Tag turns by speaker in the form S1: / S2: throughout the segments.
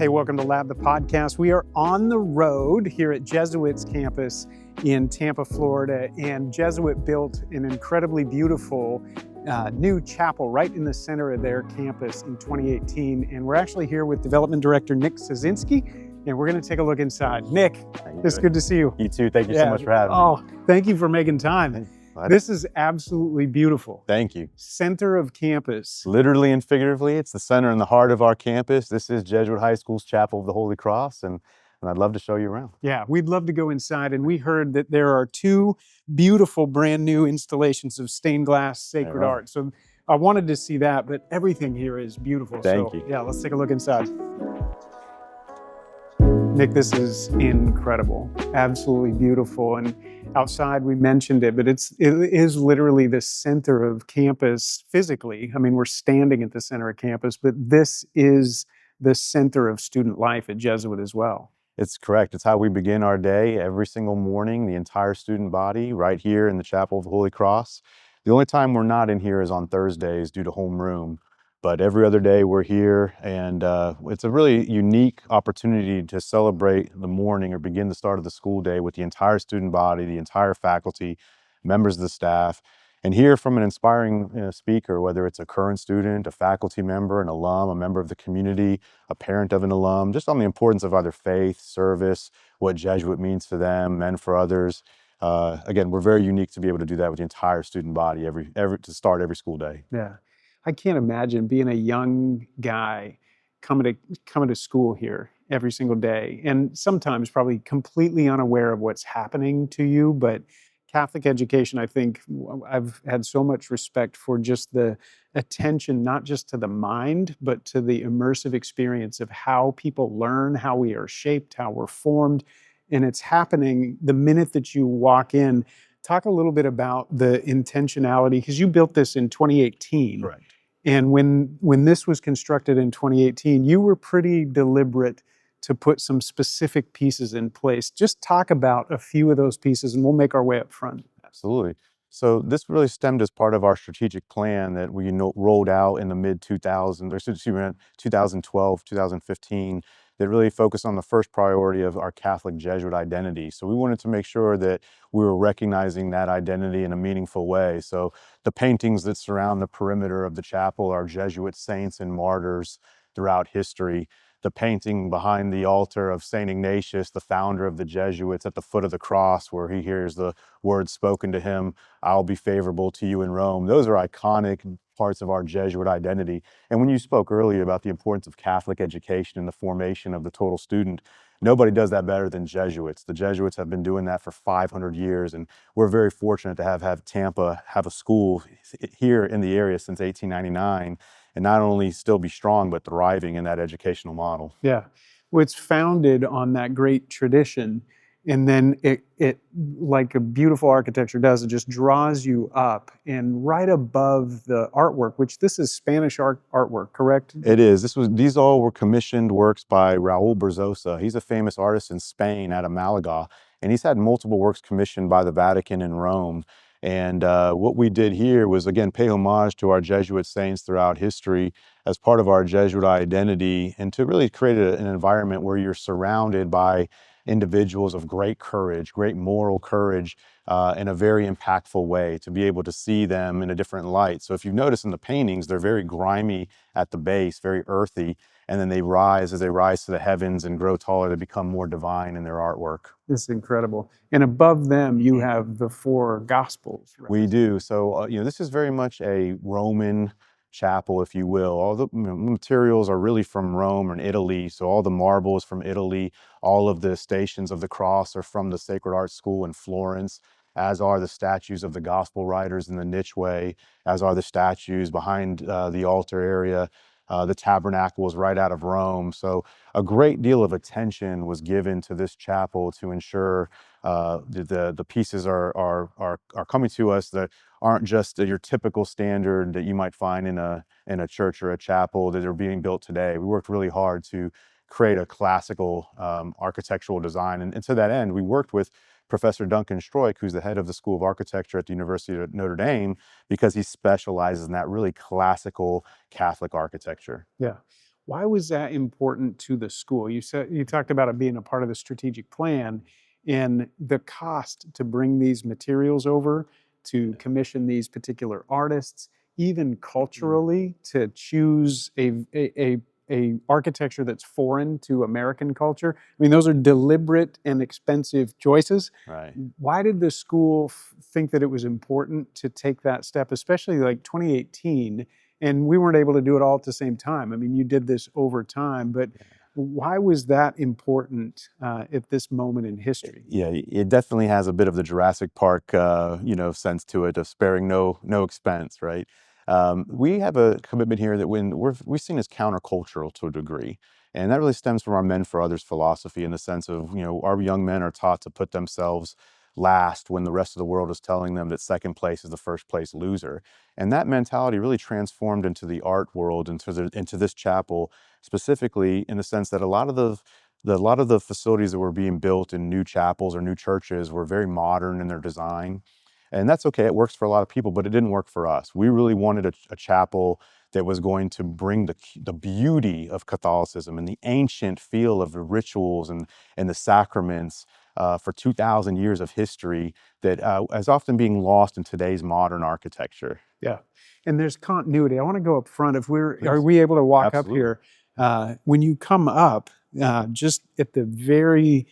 S1: Hey, welcome to Lab the Podcast. We are on the road here at Jesuit's campus in Tampa, Florida, and Jesuit built an incredibly beautiful new chapel right in the center of their campus in 2018. And we're actually here with Development Director Nick Suszynski, and we're going to take a look inside. Nick, it's good to see you.
S2: You too. Thank you so much for having me.
S1: Oh, thank you for making time. This is absolutely beautiful.
S2: Thank you.
S1: Center of campus.
S2: Literally and figuratively, it's the center and the heart of our campus. This is Jesuit High School's Chapel of the Holy Cross, and I'd love to show you around.
S1: Yeah, we'd love to go inside, and we heard that there are two beautiful brand new installations of stained glass sacred art. So I wanted to see that, but everything here is beautiful.
S2: Thank you.
S1: Yeah, let's take a look inside. Nick, this is incredible, absolutely beautiful. And outside, we mentioned it, but it is literally the center of campus physically. I mean, we're standing at the center of campus, but this is the center of student life at Jesuit as well.
S2: It's correct. It's how we begin our day every single morning, the entire student body right here in the Chapel of the Holy Cross. The only time we're not in here is on Thursdays due to homeroom. But every other day we're here, and it's a really unique opportunity to celebrate the morning or begin the start of the school day with the entire student body, the entire faculty, members of the staff, and hear from an inspiring speaker, whether it's a current student, a faculty member, an alum, a member of the community, a parent of an alum, just on the importance of either faith, service, what Jesuit means to them, men for others. Again, we're very unique to be able to do that with the entire student body to start every school day.
S1: Yeah. I can't imagine being a young guy coming to school here every single day, and sometimes probably completely unaware of what's happening to you. But Catholic education, I think I've had so much respect for just the attention, not just to the mind, but to the immersive experience of how people learn, how we are shaped, how we're formed. And it's happening the minute that you walk in. Talk a little bit about the intentionality, because you built this in 2018.
S2: Correct.
S1: And when this was constructed in 2018, you were pretty deliberate to put some specific pieces in place. Just talk about a few of those pieces, and we'll make our way up front.
S2: Absolutely. So this really stemmed as part of our strategic plan that we rolled out in the mid-2000s, or excuse me, 2012, 2015, that really focused on the first priority of our Catholic Jesuit identity. So we wanted to make sure that we were recognizing that identity in a meaningful way. So the paintings that surround the perimeter of the chapel are Jesuit saints and martyrs throughout history. The painting behind the altar of St. Ignatius, the founder of the Jesuits, at the foot of the cross, where he hears the words spoken to him, "I'll be favorable to you in Rome." Those are iconic parts of our Jesuit identity. And when you spoke earlier about the importance of Catholic education and the formation of the total student, nobody does that better than Jesuits. The Jesuits have been doing that for 500 years, and we're very fortunate to have Tampa have a school here in the area since 1899. And not only still be strong, but thriving in that educational model.
S1: Yeah, well, it's founded on that great tradition, and then it like a beautiful architecture does, it just draws you up, and right above the artwork, which this is Spanish artwork, correct?
S2: It is. These all were commissioned works by Raúl Berzosa. He's a famous artist in Spain out of Malaga, and he's had multiple works commissioned by the Vatican in Rome. And what we did here was, again, pay homage to our Jesuit saints throughout history as part of our Jesuit identity, and to really create an environment where you're surrounded by individuals of great courage, great moral courage, in a very impactful way, to be able to see them in a different light. So if you notice in the paintings, they're very grimy at the base, very earthy, and then they rise as they rise to the heavens and grow taller, they become more divine in their artwork.
S1: It's incredible. And above them, you have the four Gospels. Right?
S2: We do. So, this is very much a Roman chapel, if you will. All the materials are really from Rome and Italy. So all the marble is from Italy. All of the stations of the cross are from the Sacred Art School in Florence, as are the statues of the gospel writers in the nicheway, as are the statues behind the altar area. The tabernacle was right out of Rome. So a great deal of attention was given to this chapel to ensure the pieces are coming to us that aren't just your typical standard that you might find in a church or a chapel that are being built today. We worked really hard to create a classical architectural design. And to that end, we worked with Professor Duncan Stroik, who's the head of the School of Architecture at the University of Notre Dame, because he specializes in that really classical Catholic architecture.
S1: Yeah. Why was that important to the school? You talked about it being a part of the strategic plan and the cost to bring these materials over, to commission these particular artists, even culturally to choose a architecture that's foreign to American culture. I mean, those are deliberate and expensive choices.
S2: Right.
S1: Why did the school think that it was important to take that step, especially like 2018? And we weren't able to do it all at the same time. I mean, you did this over time, but why was that important at this moment in history?
S2: Yeah, it definitely has a bit of the Jurassic Park, sense to it of sparing no expense, right? We have a commitment here that when we're seen as countercultural to a degree, and that really stems from our Men for Others philosophy in the sense of, our young men are taught to put themselves last when the rest of the world is telling them that second place is the first place loser. And that mentality really transformed into the art world, into this chapel specifically in the sense that a lot of the facilities that were being built in new chapels or new churches were very modern in their design. And that's okay, it works for a lot of people, but it didn't work for us. We really wanted a chapel that was going to bring the beauty of Catholicism and the ancient feel of the rituals and the sacraments for 2,000 years of history that is often being lost in today's modern architecture.
S1: Yeah. And there's continuity. I want to go up front. Are
S2: Please.
S1: we able to walk up
S2: Absolutely.
S1: here? When you come up, just at the very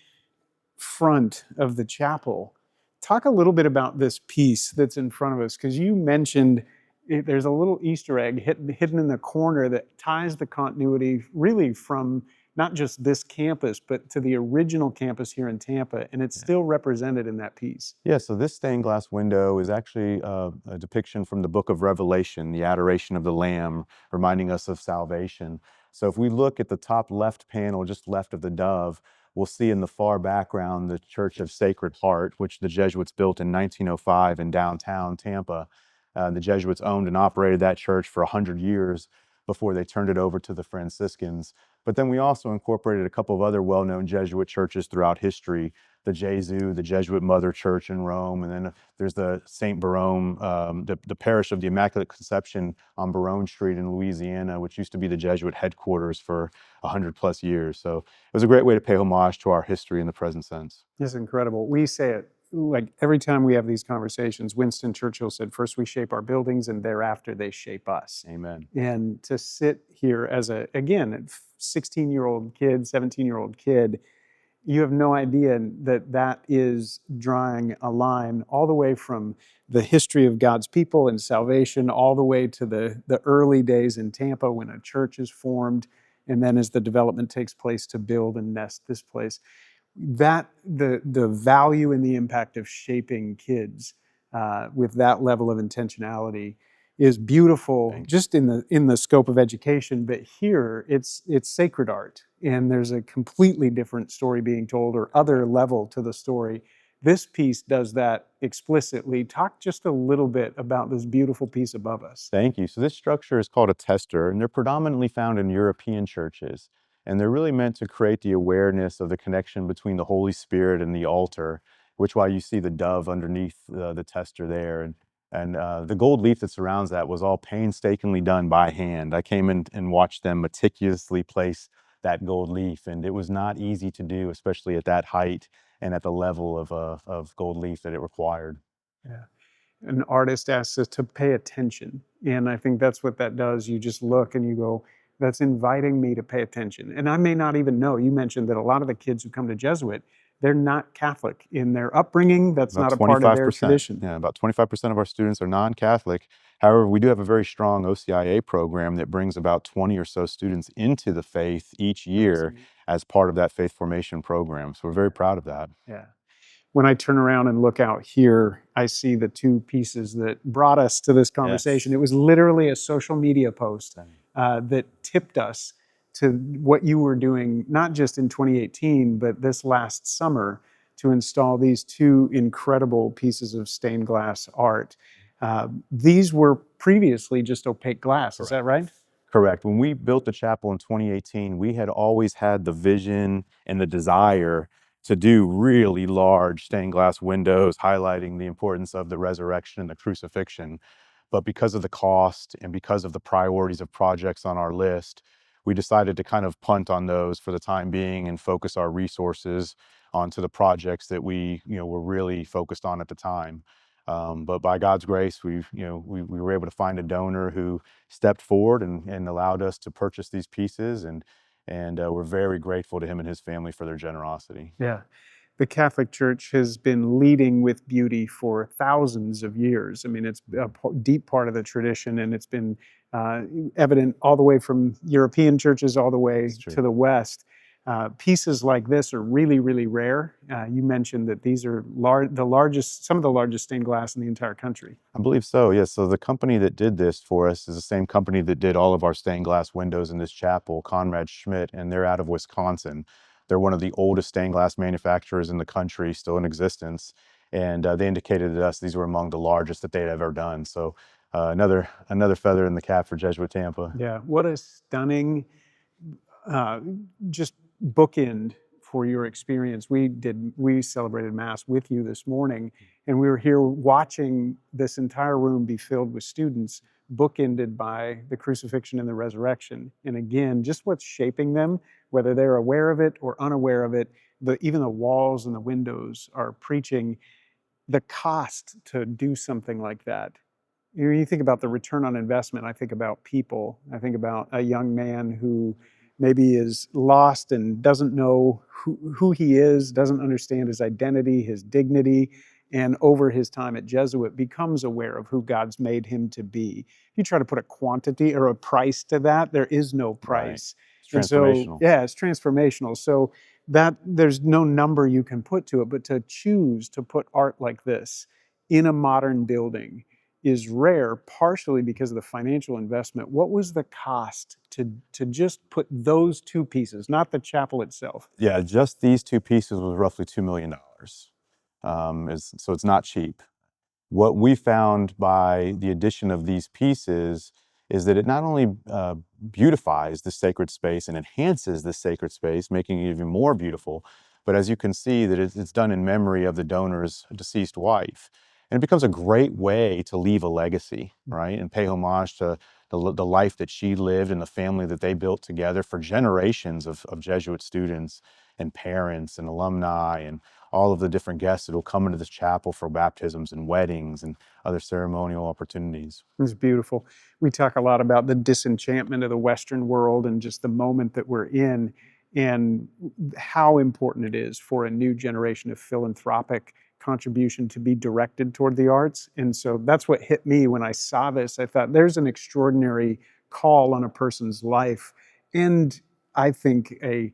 S1: front of the chapel, talk a little bit about this piece that's in front of us, because you mentioned there's a little Easter egg hidden in the corner that ties the continuity really from not just this campus, but to the original campus here in Tampa, and it's still represented in that piece.
S2: Yeah, so this stained glass window is actually a depiction from the book of Revelation, the adoration of the Lamb, reminding us of salvation. So if we look at the top left panel, just left of the dove, we'll see in the far background the Church of Sacred Heart, which the Jesuits built in 1905 in downtown Tampa. The Jesuits owned and operated that church for 100 years before they turned it over to the Franciscans. But then we also incorporated a couple of other well-known Jesuit churches throughout history, the Jesu, the Jesuit Mother Church in Rome, and then there's the St. Barome, the parish of the Immaculate Conception on Barone Street in Louisiana, which used to be the Jesuit headquarters for 100 plus years. So it was a great way to pay homage to our history in the present sense.
S1: It's incredible. We say it like every time we have these conversations. Winston Churchill said, first we shape our buildings and thereafter they shape us.
S2: Amen.
S1: And to sit here as again, 16-year-old kid, 17-year-old kid, you have no idea that that is drawing a line all the way from the history of God's people and salvation, all the way to the early days in Tampa when a church is formed, and then as the development takes place to build and nest this place. That the value and the impact of shaping kids with that level of intentionality is beautiful just in the scope of education, but here it's sacred art, and there's a completely different story being told or other level to the story. This piece does that explicitly. Talk just a little bit about this beautiful piece above us.
S2: Thank you. So this structure is called a tester, and they're predominantly found in European churches. And they're really meant to create the awareness of the connection between the Holy Spirit and the altar, which why you see the dove underneath the tester there. And the gold leaf that surrounds that was all painstakingly done by hand. I came in and watched them meticulously place that gold leaf, and it was not easy to do, especially at that height and at the level of gold leaf that it required.
S1: Yeah. An artist asks us to pay attention. And I think that's what that does. You just look and you go, that's inviting me to pay attention. And I may not even know. You mentioned that a lot of the kids who come to Jesuit, they're not Catholic in their upbringing. That's
S2: About
S1: not a part of their
S2: 25%.
S1: tradition.
S2: Yeah, about 25% of our students are non-Catholic. However, we do have a very strong OCIA program that brings about 20 or so students into the faith each year as part of that faith formation program. So we're very proud of that.
S1: Yeah. When I turn around and look out here, I see the two pieces that brought us to this conversation.
S2: Yes.
S1: It was literally a social media post that tipped us to what you were doing, not just in 2018, but this last summer, to install these two incredible pieces of stained glass art. These were previously just opaque glass, is that right?
S2: Correct. When we built the chapel in 2018, we had always had the vision and the desire to do really large stained glass windows, highlighting the importance of the resurrection and the crucifixion. But because of the cost and because of the priorities of projects on our list, we decided to kind of punt on those for the time being and focus our resources onto the projects that we, were really focused on at the time. But by God's grace, we were able to find a donor who stepped forward and allowed us to purchase these pieces, and we're very grateful to him and his family for their generosity.
S1: Yeah. The Catholic Church has been leading with beauty for thousands of years. I mean, it's a deep part of the tradition, and it's been evident all the way from European churches all the way to the West. Pieces like this are really, really rare. You mentioned that these are some of the largest stained glass in the entire country.
S2: I believe so, yes. So the company that did this for us is the same company that did all of our stained glass windows in this chapel, Conrad Schmitt, and they're out of Wisconsin. They're one of the oldest stained glass manufacturers in the country, still in existence. And they indicated to us these were among the largest that they'd ever done. So another feather in the cap for Jesuit Tampa.
S1: Yeah, what a stunning just bookend for your experience. We celebrated Mass with you this morning, and we were here watching this entire room be filled with students, bookended by the crucifixion and the resurrection. And again, just what's shaping them, whether they're aware of it or unaware of it, even the walls and the windows are preaching the cost to do something like that. When you think about the return on investment, I think about people. I think about a young man who maybe is lost and doesn't know who he is, doesn't understand his identity, his dignity, and over his time at Jesuit becomes aware of who God's made him to be. If you try to put a quantity or a price to that, there is no price.
S2: Right. It's transformational.
S1: Yeah, it's transformational. So that there's no number you can put to it, but to choose to put art like this in a modern building is rare, partially because of the financial investment. What was the cost to just put those two pieces, not the chapel itself?
S2: Yeah, just these two pieces was roughly $2 million. So it's not cheap. What we found by the addition of these pieces is that it not only beautifies the sacred space and enhances the sacred space, making it even more beautiful, but as you can see, that it's done in memory of the donor's deceased wife. And it becomes a great way to leave a legacy, right? And pay homage to the life that she lived and the family that they built together for generations of Jesuit students and parents and alumni and all of the different guests that will come into this chapel for baptisms and weddings and other ceremonial opportunities.
S1: It's beautiful. We talk a lot about the disenchantment of the Western world and just the moment that we're in, and how important it is for a new generation of philanthropic contribution to be directed toward the arts. And so that's what hit me when I saw this. I thought there's an extraordinary call on a person's life, and I think a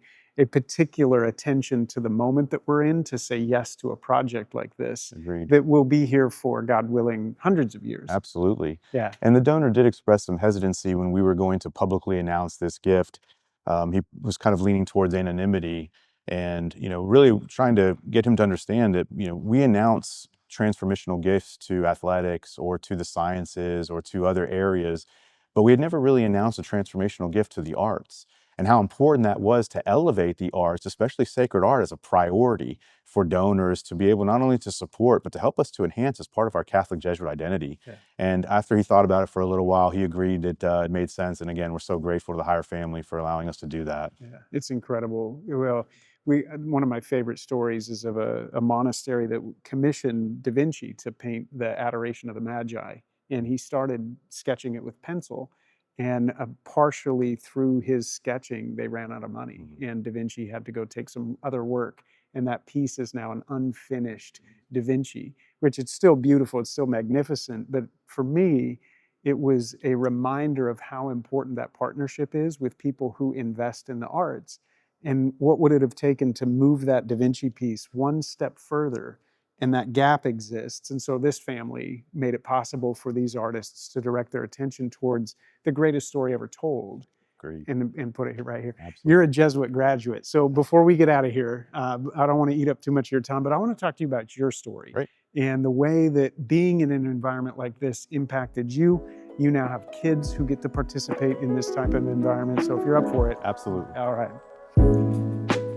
S1: particular attention to the moment that we're in to say yes to a project like this.
S2: Agreed.
S1: That will be here for, God willing, hundreds of years.
S2: Absolutely.
S1: Yeah.
S2: And the donor did express some hesitancy when we were going to publicly announce this gift. He was kind of leaning towards anonymity and, really trying to get him to understand that, we announce transformational gifts to athletics or to the sciences or to other areas, but we had never really announced a transformational gift to the arts, and how important that was to elevate the arts, especially sacred art, as a priority for donors to be able not only to support, but to help us to enhance as part of our Catholic Jesuit identity. Yeah. And after he thought about it for a little while, he agreed that it made sense. And again, we're so grateful to the Higher family for allowing us to do that.
S1: Yeah, it's incredible. Well, one of my favorite stories is of a monastery that commissioned Da Vinci to paint the Adoration of the Magi. And he started sketching it with pencil. And partially through his sketching, they ran out of money, and Da Vinci had to go take some other work. And that piece is now an unfinished Da Vinci, which it's still beautiful, it's still magnificent. But for me, it was a reminder of how important that partnership is with people who invest in the arts. And what would it have taken to move that Da Vinci piece one step further? And that gap exists. And so this family made it possible for these artists to direct their attention towards the greatest story ever told.
S2: Great.
S1: And put it right here.
S2: Absolutely.
S1: You're a Jesuit graduate. So before we get out of here, I don't want to eat up too much of your time, but I want to talk to you about your story.
S2: Right.
S1: And the way that being in an environment like this impacted you. You now have kids who get to participate in this type of environment. So if you're up for it.
S2: Absolutely.
S1: All right.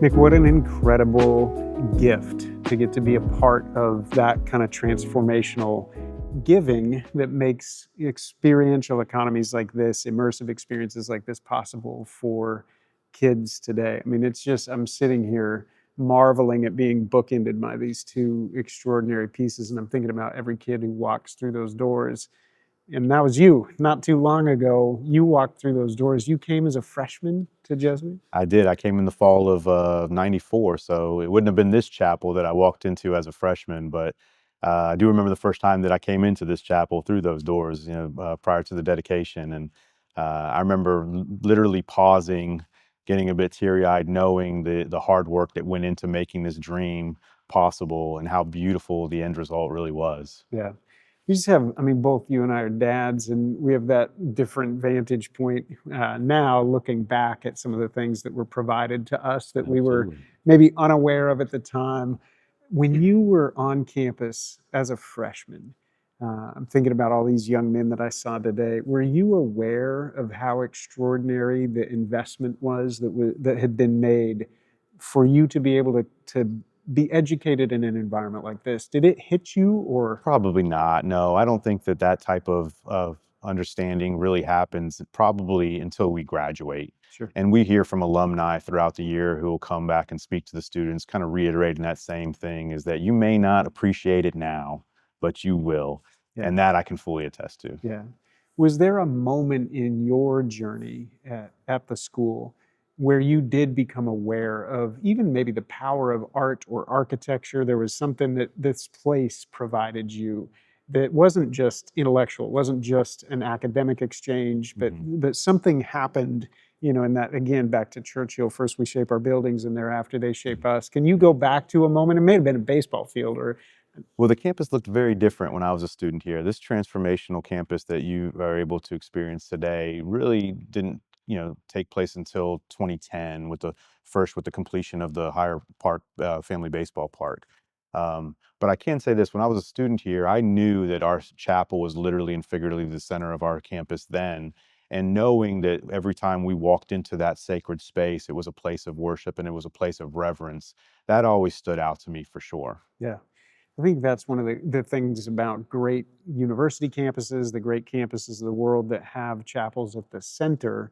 S1: Nick, what an incredible gift to get to be a part of that kind of transformational giving that makes experiential economies like this, immersive experiences like this possible for kids today. I mean, it's just, I'm sitting here marveling at being bookended by these two extraordinary pieces. And I'm thinking about every kid who walks through those doors. And that was you not too long ago. You walked through those doors. You came as a freshman to Jesuit?
S2: I did. I came in the fall of '94, so it wouldn't have been this chapel that I walked into as a freshman, but I do remember the first time that I came into this chapel through those doors, prior to the dedication. And I remember literally pausing, getting a bit teary-eyed, knowing the hard work that went into making this dream possible and how beautiful the end result really was.
S1: Yeah. We just have, I mean, both you and I are dads, and we have that different vantage point now, looking back at some of the things that were provided to us that we were
S2: Absolutely.
S1: maybe unaware of at the time. When you were on campus as a freshman, I'm thinking about all these young men that I saw today. Were you aware of how extraordinary the investment was that had been made for you to be able to be educated in an environment like this? Did it hit you or?
S2: Probably not. No, I don't think that that type of understanding really happens probably until we graduate.
S1: Sure.
S2: And we hear from alumni throughout the year who will come back and speak to the students, kind of reiterating that same thing, is that you may not appreciate it now, but you will.
S1: Yeah.
S2: And that I can fully attest to.
S1: Yeah. Was there a moment in your journey at the school where you did become aware of even maybe the power of art or architecture? There was something that this place provided you that wasn't just intellectual, wasn't just an academic exchange, but
S2: Mhm.
S1: but something happened, and that again, back to Churchill, first we shape our buildings and thereafter they shape us. Can you go back to a moment? It may have been a baseball field or.
S2: Well, the campus looked very different when I was a student here. This transformational campus that you are able to experience today really didn't, take place until 2010 with the completion of the Higher Park Family Baseball Park. But I can say this: when I was a student here, I knew that our chapel was literally and figuratively the center of our campus then. And knowing that every time we walked into that sacred space, it was a place of worship and it was a place of reverence, that always stood out to me for sure.
S1: Yeah. I think that's one of the things about great university campuses, the great campuses of the world that have chapels at the center,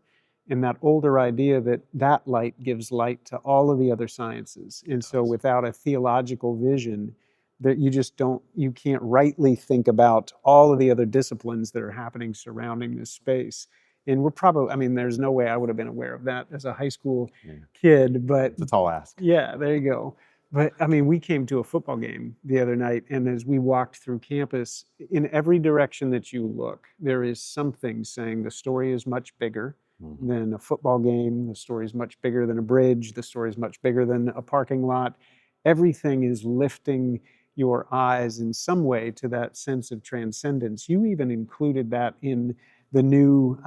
S1: and that older idea that that light gives light to all of the other sciences. And so
S2: Does.
S1: without a theological vision, that you can't rightly think about all of the other disciplines that are happening surrounding this space. And we're probably, I mean, there's no way I would have been aware of that as a high school
S2: Yeah.
S1: kid, but
S2: It's a tall ask.
S1: yeah, there you go. But I mean, we came to a football game the other night, and as we walked through campus, in every direction that you look, there is something saying the story is much bigger
S2: Mhm.
S1: than a football game. The story is much bigger than a bridge. The story is much bigger than a parking lot. Everything is lifting your eyes in some way to that sense of transcendence. You even included that in the new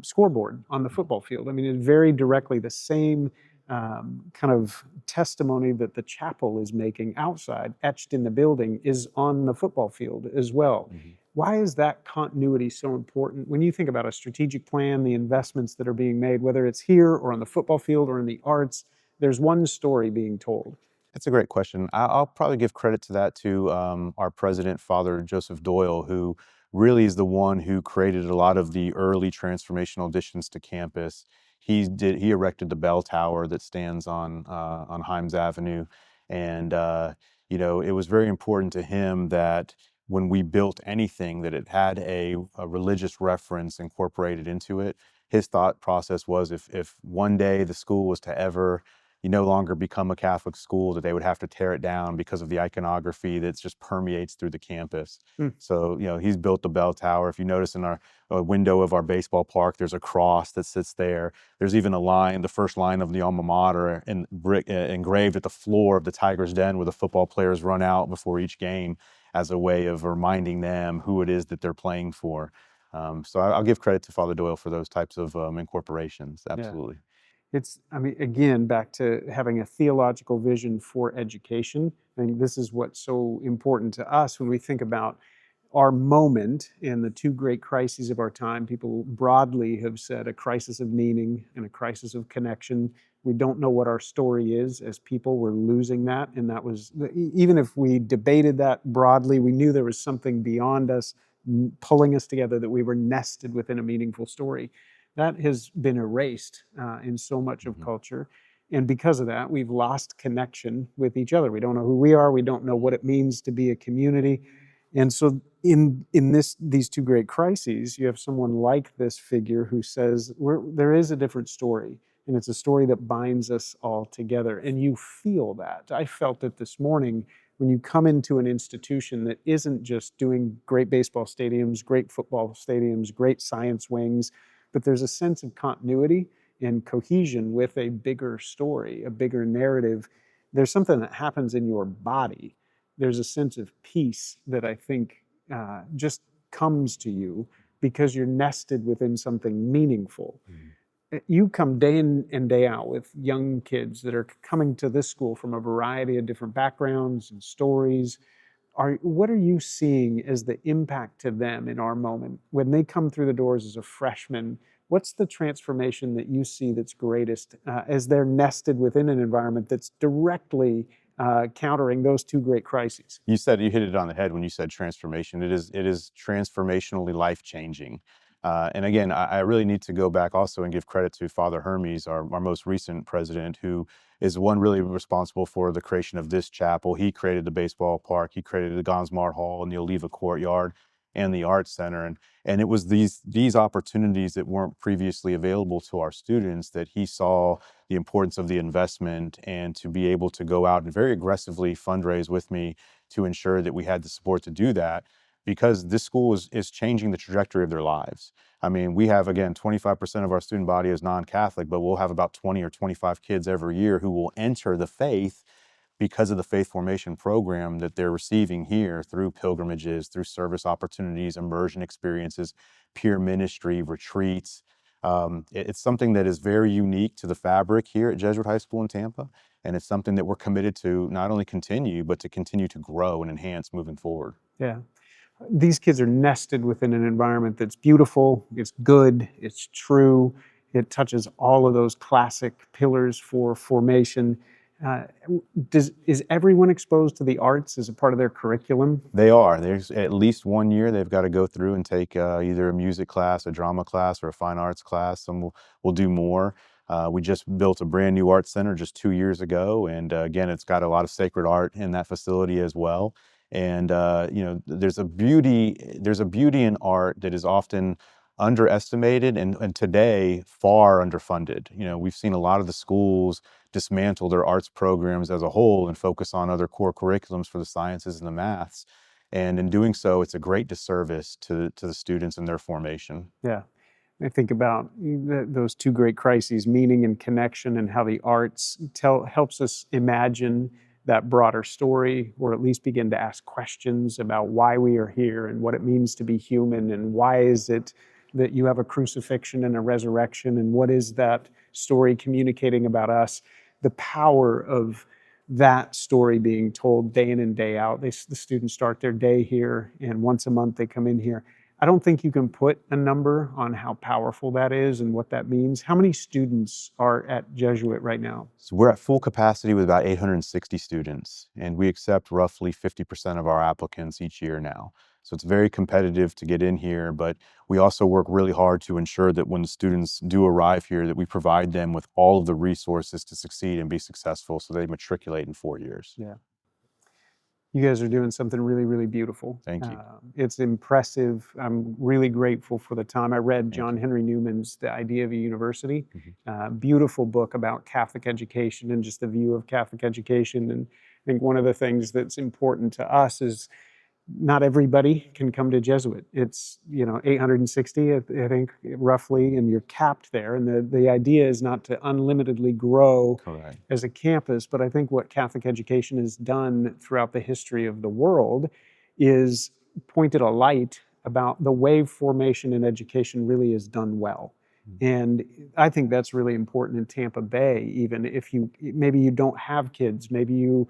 S1: scoreboard on the football field. I mean, it's very directly the same kind of testimony that the chapel is making outside, etched in the building, is on the football field as well.
S2: Mhm.
S1: Why is that continuity so important? When you think about a strategic plan, the investments that are being made, whether it's here or on the football field or in the arts, there's one story being told.
S2: That's a great question. I'll probably give credit to that to our president, Father Joseph Doyle, who really is the one who created a lot of the early transformational additions to campus. He erected the bell tower that stands on Himes Avenue, and it was very important to him that when we built anything that it had a religious reference incorporated into it. His thought process was if one day the school was to ever no longer become a Catholic school, that they would have to tear it down because of the iconography that just permeates through the campus.
S1: Hmm.
S2: So, he's built the bell tower. If you notice in our window of our baseball park, there's a cross that sits there. There's even a line, the first line of the alma mater, in brick engraved at the floor of the Tiger's Den, where the football players run out before each game, as a way of reminding them who it is that they're playing for. So I'll give credit to Father Doyle for those types of incorporations.
S1: Yeah.
S2: Absolutely.
S1: It's, I mean, again, back to having a theological vision for education. I think this is what's so important to us when we think about our moment and the two great crises of our time. People broadly have said a crisis of meaning and a crisis of connection. We don't know what our story is as people. We're losing that. And that was, even if we debated that broadly, we knew there was something beyond us pulling us together, that we were nested within a meaningful story. That has been erased in so much of culture. And because of that, we've lost connection with each other. We don't know who we are. We don't know what it means to be a community. And so in these two great crises, you have someone like this figure who says, there is a different story, and it's a story that binds us all together. And you feel that. I felt it this morning when you come into an institution that isn't just doing great baseball stadiums, great football stadiums, great science wings, but there's a sense of continuity and cohesion with a bigger story, a bigger narrative. There's something that happens in your body. There's a sense of peace that I think just comes to you because you're nested within something meaningful. You come day in and day out with young kids that are coming to this school from a variety of different backgrounds and stories. What are you seeing as the impact to them in our moment? When they come through the doors as a freshman, what's the transformation that you see that's greatest as they're nested within an environment that's directly countering those two great crises?
S2: You hit it on the head when you said transformation. It is transformationally life-changing. And again, I really need to go back also and give credit to Father Hermes, our most recent president, who is one really responsible for the creation of this chapel. He created the baseball park, he created the Gonsmart Hall and the Oliva Courtyard and the Arts Center. And it was these opportunities that weren't previously available to our students that he saw the importance of the investment, and to be able to go out and very aggressively fundraise with me to ensure that we had the support to do that, because this school is changing the trajectory of their lives. I mean, we have, again, 25% of our student body is non-Catholic, but we'll have about 20 or 25 kids every year who will enter the faith because of the faith formation program that they're receiving here through pilgrimages, through service opportunities, immersion experiences, peer ministry, retreats. It's something that is very unique to the fabric here at Jesuit High School in Tampa, and it's something that we're committed to not only continue, but to continue to grow and enhance moving forward.
S1: Yeah. These kids are nested within an environment that's beautiful, it's good, it's true, it touches all of those classic pillars for formation. Is everyone exposed to the arts as a part of their curriculum?
S2: They are. There's at least 1 year they've got to go through and take either a music class, a drama class, or a fine arts class. Some will do more. We just built a brand new art center just 2 years ago, and again, it's got a lot of sacred art in that facility as well. And there's a beauty in art that is often underestimated, and today far underfunded. We've seen a lot of the schools dismantle their arts programs as a whole and focus on other core curriculums for the sciences and the maths. And in doing so, it's a great disservice to the students and their formation.
S1: Yeah. I think about those two great crises, meaning and connection, and how the arts helps us imagine that broader story, or at least begin to ask questions about why we are here and what it means to be human, and why is it that you have a crucifixion and a resurrection, and what is that story communicating about us? The power of that story being told day in and day out. The students start their day here, and once a month they come in here. I don't think you can put a number on how powerful that is and what that means. How many students are at Jesuit right now?
S2: So we're at full capacity with about 860 students, and we accept roughly 50% of our applicants each year now. So it's very competitive to get in here, but we also work really hard to ensure that when the students do arrive here, that we provide them with all of the resources to succeed and be successful, so they matriculate in 4 years.
S1: Yeah. You guys are doing something really, really beautiful.
S2: Thank you.
S1: It's impressive. I'm really grateful for the time. I read
S2: Thank
S1: John
S2: you.
S1: Henry Newman's The Idea of a University.
S2: Mm-hmm.
S1: Beautiful book about Catholic education and just the view of Catholic education. And I think one of the things that's important to us is not everybody can come to Jesuit. It's 860, I think, roughly, and you're capped there. And the idea is not to unlimitedly grow
S2: Correct.
S1: as a campus, but I think what Catholic education has done throughout the history of the world is pointed a light about the way formation in education really is done well. And I think that's really important in Tampa Bay, even if maybe you don't have kids, maybe you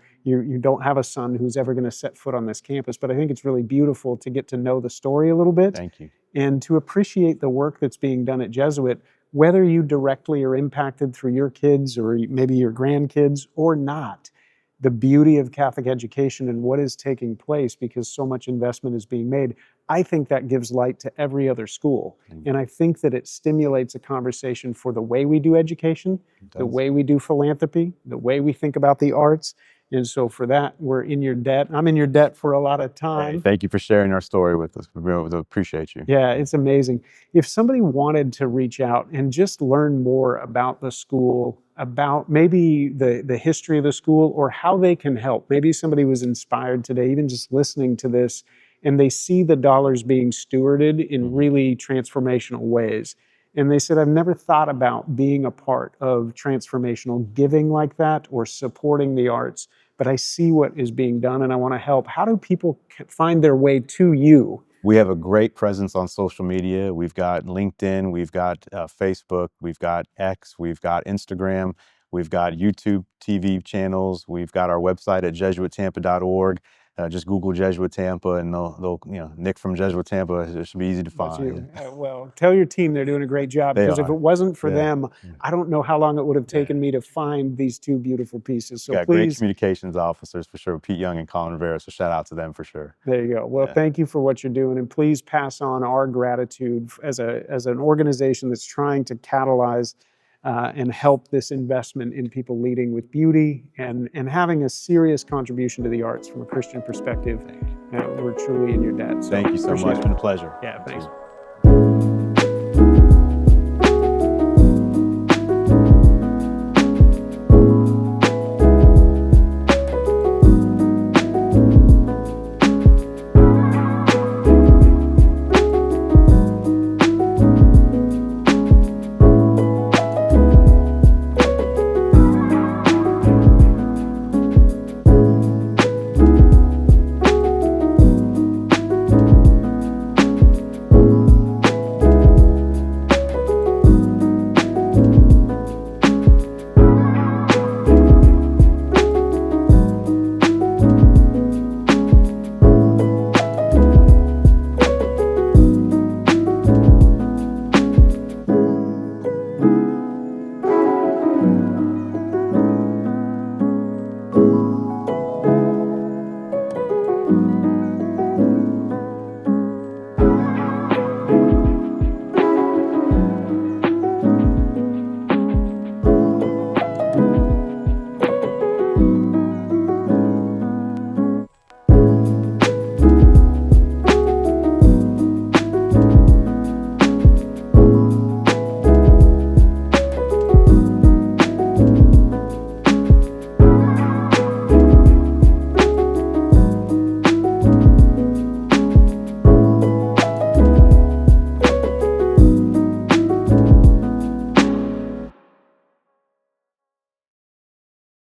S1: don't have a son who's ever going to set foot on this campus, but I think it's really beautiful to get to know the story a little bit.
S2: Thank you.
S1: And to appreciate the work that's being done at Jesuit whether you directly are impacted through your kids or maybe your grandkids or not. The beauty of Catholic education and what is taking place, because so much investment is being made, I think that gives light to every other school. And I think that it stimulates a conversation for the way we do education, the way we do philanthropy, the way we think about the arts. And so for that, we're in your debt. I'm in your debt for a lot of time.
S2: Hey, thank you for sharing our story with us. We really appreciate you.
S1: Yeah, it's amazing. If somebody wanted to reach out and just learn more about the school, about maybe the history of the school or how they can help, maybe somebody was inspired today, even just listening to this, and they see the dollars being stewarded in really transformational ways. And they said, I've never thought about being a part of transformational giving like that or supporting the arts, but I see what is being done and I want to help. How do people find their way to you?
S2: We have a great presence on social media. We've got LinkedIn, we've got Facebook, we've got X, we've got Instagram, we've got YouTube TV channels, we've got our website at jesuittampa.org. Just Google Jesuit Tampa and they'll Nick from Jesuit Tampa, it should be easy to find.
S1: Well, tell your team they're doing a great job, because if it wasn't for them, I don't know how long it would have taken me to find these two beautiful pieces. So
S2: got
S1: please,
S2: great communications officers for sure, Pete Young and Colin Rivera, so shout out to them for sure.
S1: There you go. Well, thank you for what you're doing, and please pass on our gratitude as an organization that's trying to catalyze and help this investment in people leading with beauty and having a serious contribution to the arts from a Christian perspective. We're truly in your debt. So
S2: thank you so much. It's been a pleasure.
S1: Yeah, thanks.